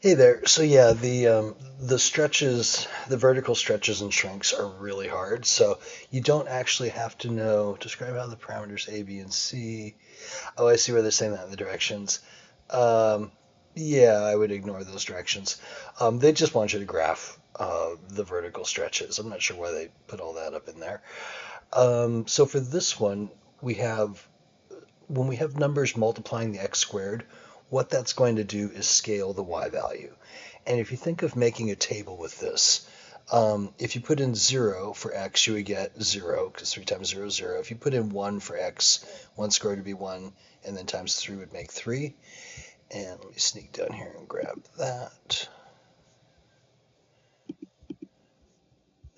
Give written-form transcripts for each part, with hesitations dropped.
Hey there. So yeah, the stretches, the vertical stretches and shrinks are really hard. So you don't actually have to know. Describe how the parameters A, B, and C. Oh, I see where they're saying that in the directions. Um, yeah, I would ignore those directions. They just want you to graph the vertical stretches. I'm not sure why they put all that up in there. So for this one, we have when we have numbers multiplying the x squared, what that's going to do is scale the y value. And if you think of making a table with this, if you put in 0 for x, you would get 0, because 3 times 0 is 0. If you put in 1 for x, 1 squared would be 1, and then times 3 would make 3. And let me sneak down here and grab that.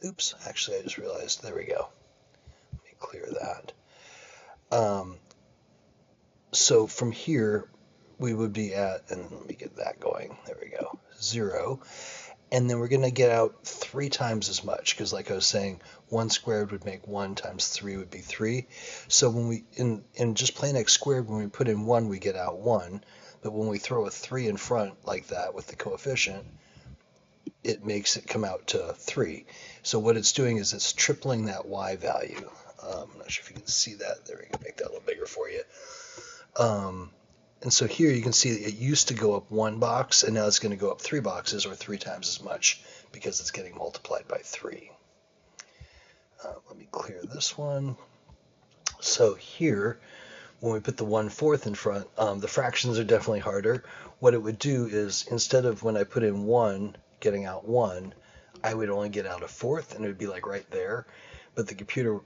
Oops, actually I just realized, there we go. Let me clear that. Um, so from here, we would be at, and let me get that going. There we go, 0. And then we're going to get out 3 times as much because, like I was saying, 1 squared would make 1 times 3 would be 3. So when we, in just plain x squared, when we put in 1, we get out 1. But when we throw a 3 in front like that with the coefficient, it makes it come out to 3. So what it's doing is it's tripling that y value. I'm not sure if you can see that. There, we can make that a little bigger for you. And so here you can see it used to go up 1 box, and now it's going to go up 3 boxes, or 3 times as much, because it's getting multiplied by 3. Let me clear this one. So here, when we put the 1/4 in front, the fractions are definitely harder. What it would do is, instead of when I put in 1, getting out 1, I would only get out a fourth, and it would be like right there. But the computer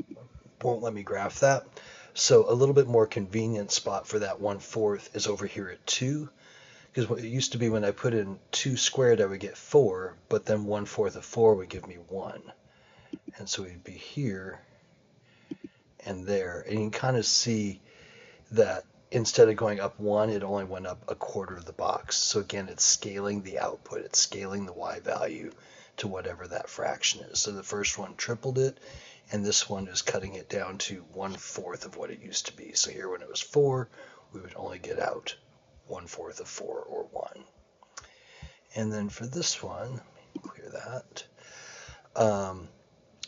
won't let me graph that. So a little bit more convenient spot for that 1/4 is over here at 2. Because what it used to be, when I put in 2 squared, I would get 4, but then 1/4 of 4 would give me 1. And so we'd be here and there. And you can kind of see that instead of going up 1, it only went up a quarter of the box. So again, it's scaling the output. It's scaling the y value to whatever that fraction is. So the first one tripled it, and this one is cutting it down to 1/4 of what it used to be. So here, when it was 4, we would only get out 1/4 of 4, or 1. And then for this one, let me clear that.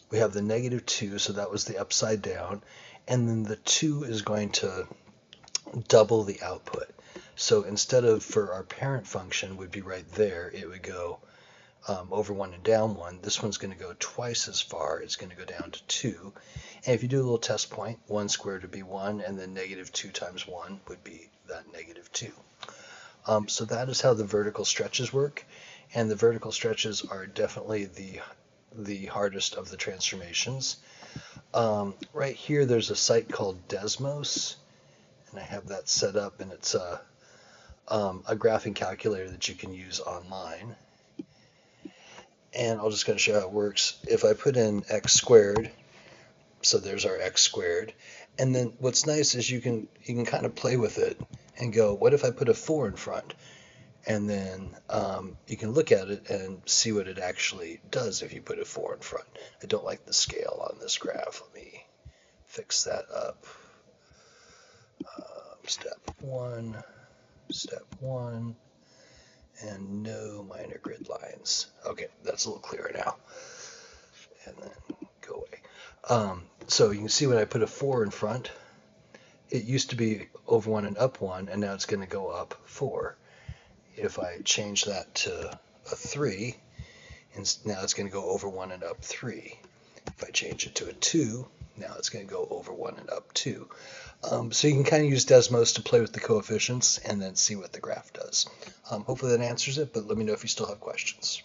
We have the -2, so that was the upside down. And then the 2 is going to double the output. So instead of, for our parent function would be right there, it would go over 1 and down 1. This one's going to go twice as far. It's going to go down to 2. And if you do a little test point, 1 squared would be 1, and then -2 times 1 would be that -2. So that is how the vertical stretches work. And the vertical stretches are definitely the hardest of the transformations. Right here, there's a site called Desmos, and I have that set up, and it's a graphing calculator that you can use online. And I'll just kind of show how it works. If I put in x squared, so there's our x squared, and then what's nice is you can kind of play with it and go, what if I put a 4 in front? And then you can look at it and see what it actually does if you put a 4 in front. I don't like the scale on this graph. Let me fix that up. Step 1, and no minor grid lines. Okay, that's a little clearer now. And then go away. So you can see when I put a 4 in front, it used to be over 1 and up 1, and now it's going to go up 4. If I change that to a 3, and now it's going to go over 1 and up 3. If I change it to a 2, now it's going to go over 1 and up 2. So you can kind of use Desmos to play with the coefficients and then see what the graph does. Hopefully that answers it, but let me know if you still have questions.